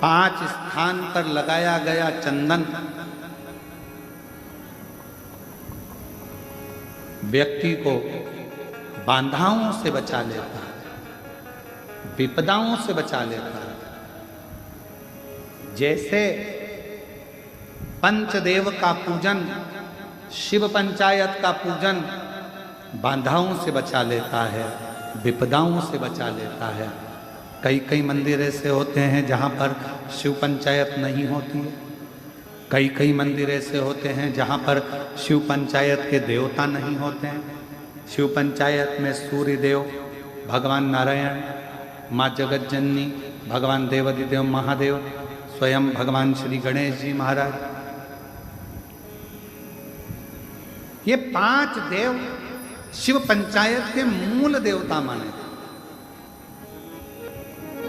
5 स्थान पर लगाया गया चंदन व्यक्ति को बाधाओं से बचा लेता है, विपदाओं से बचा लेता है। जैसे पंचदेव का पूजन, शिव पंचायत का पूजन बाधाओं से बचा लेता है, विपदाओं से बचा लेता है। कई कई मंदिर ऐसे होते हैं जहाँ पर शिव पंचायत नहीं होती है, कई कई मंदिर ऐसे होते हैं जहाँ पर शिव पंचायत के देवता नहीं होते हैं। शिव पंचायत में सूर्य देव, भगवान नारायण, माँ जगत जननी, भगवान देवाधिदेव महादेव, स्वयं भगवान श्री गणेश जी महाराज, ये 5 देव शिव पंचायत के मूल देवता माने।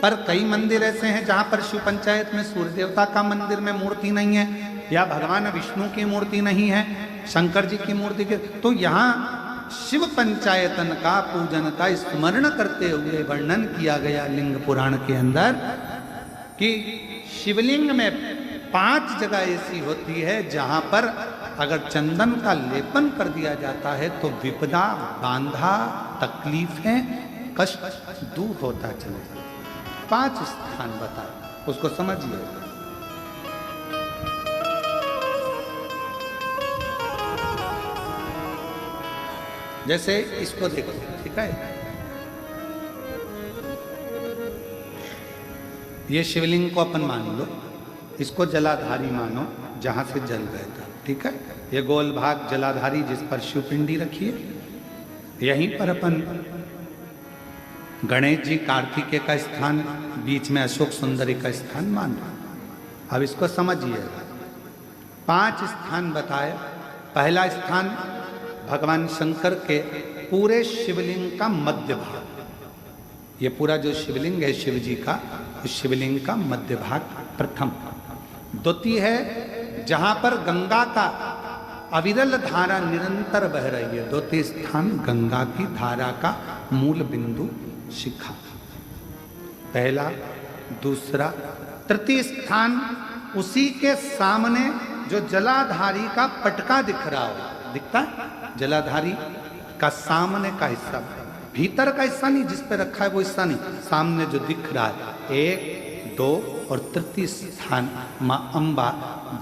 पर कई मंदिर ऐसे हैं जहां पर शिव पंचायत में सूर्य देवता का मंदिर में मूर्ति नहीं है, या भगवान विष्णु की मूर्ति नहीं है, शंकर जी की मूर्ति के, तो यहाँ शिव पंचायतन का पूजन का स्मरण करते हुए वर्णन किया गया लिंग पुराण के अंदर कि शिवलिंग में 5 जगह ऐसी होती है जहां पर अगर चंदन का लेपन कर दिया जाता है तो विपदा, बांधा, तकलीफें, कष्ट दूर होता चले। 5 स्थान बताए, उसको समझिए। जैसे इसको देखो, ठीक है, ये शिवलिंग को अपन मान लो, इसको जलाधारी मानो जहां से जल बहता, ठीक है। ये गोल भाग जलाधारी जिस पर शिवपिंडी रखी है, यहीं पर अपन गणेश जी, कार्तिकेय का स्थान, बीच में अशोक सुंदरी का स्थान मान लो। अब इसको समझिएगा। 5 स्थान बताए। पहला स्थान भगवान शंकर के पूरे शिवलिंग का मध्य भाग, ये पूरा जो शिवलिंग है शिव जी का, उस शिवलिंग का मध्य भाग प्रथम। द्वितीय है जहां पर गंगा का अविरल धारा निरंतर बह रही है, द्वितीय स्थान गंगा की धारा का मूल बिंदु शिखा, पहला, दूसरा। तृतीय स्थान उसी के सामने जो जलाधारी का पटका दिख रहा हो, दिखता है जलाधारी का सामने का हिस्सा, भीतर का हिस्सा नहीं, जिस पे रखा है वो हिस्सा नहीं, सामने जो दिख रहा है। 1, 2 और तृतीय स्थान माँ अम्बा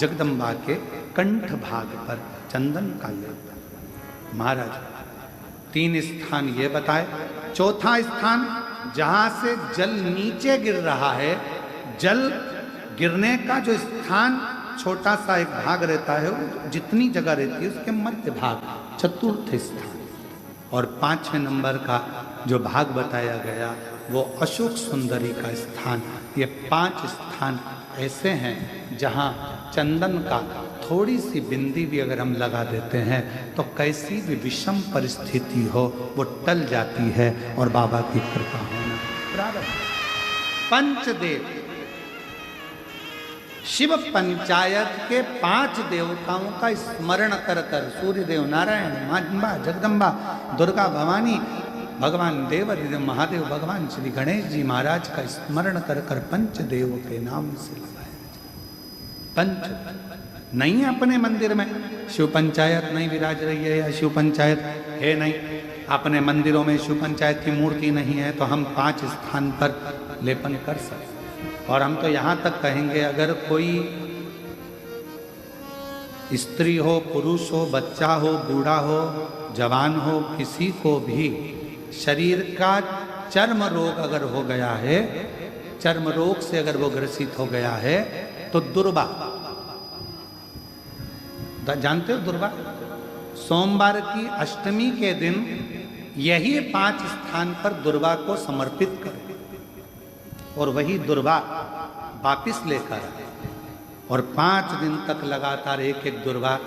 जगदम्बा के कंठ भाग पर चंदन का लेप। महाराज 3 स्थान ये बताए। चौथा स्थान जहां से जल नीचे गिर रहा है, जल गिरने का जो स्थान छोटा सा एक भाग रहता है, जितनी जगह रहती है उसके मध्य भाग, चतुर्थ स्थान। और 5वें नंबर का जो भाग बताया गया वो अशोक सुंदरी का स्थान। ये 5 स्थान ऐसे हैं जहां चंदन का थोड़ी सी बिंदी भी अगर हम लगा देते हैं तो कैसी भी विषम परिस्थिति हो वो टल जाती है और बाबा की कृपा होना प्रारंभ। पंचदेव शिव पंचायत के 5 देवताओं का स्मरण कर कर, सूर्य देव, नारायण, माँ अम्बा जगदम्बा, दुर्गा भवानी, भगवान देवाधिदेव महादेव, भगवान श्री गणेश जी महाराज का स्मरण कर कर पंचदेव के नाम से लगाया। पंच नहीं है अपने मंदिर में, शिव पंचायत नहीं विराज रही है या शिव पंचायत है नहीं, अपने मंदिरों में शिव पंचायत की मूर्ति नहीं है, तो हम 5 स्थान पर लेपन कर सकते। और हम तो यहाँ तक कहेंगे अगर कोई स्त्री हो, पुरुष हो, बच्चा हो, बूढ़ा हो, जवान हो, किसी को भी शरीर का चर्म रोग अगर हो गया है, चर्म रोग से अगर वो ग्रसित हो गया है तो दुर्वा, जानते हो दुर्वा, सोमवार की अष्टमी के दिन यही 5 स्थान पर दुर्वा को समर्पित करें और वही दुर्वा वापिस लेकर, और 5 दिन तक लगातार एक एक दुर्वा,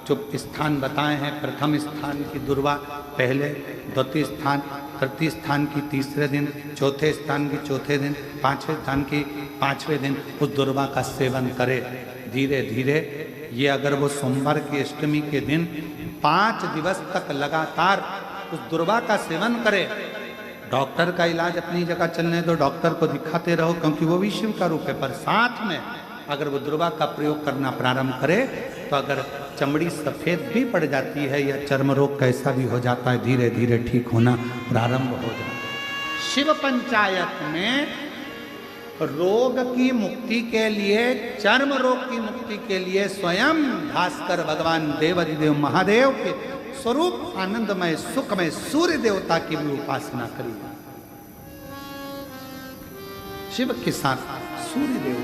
जो स्थान बताए हैं, प्रथम स्थान की दुर्वा पहले, द्वितीय स्थान, तृतीय स्थान की तीसरे दिन, चौथे स्थान की चौथे दिन, 5वें स्थान की 5वें दिन उस दुर्वा का सेवन करे। धीरे धीरे ये अगर वो सोमवार की अष्टमी के दिन 5 दिवस तक लगातार उस दुर्वा का सेवन करे, डॉक्टर का इलाज अपनी जगह चलने दो, डॉक्टर को दिखाते रहो, क्योंकि वो भी शिव का रूप है। पर साथ में अगर वो दुर्वा का प्रयोग करना प्रारंभ करे तो अगर चमड़ी सफेद भी पड़ जाती है या चर्म रोग कैसा भी हो जाता है, धीरे धीरे ठीक होना प्रारंभ हो जाता है। शिव पंचायत में रोग की मुक्ति के लिए, चर्म रोग की मुक्ति के लिए स्वयं भास्कर भगवान देवाधिदेव महादेव के स्वरूप आनंदमय सुखमय सूर्य देवता की भी उपासना करी। शिव के साथ सूर्य देव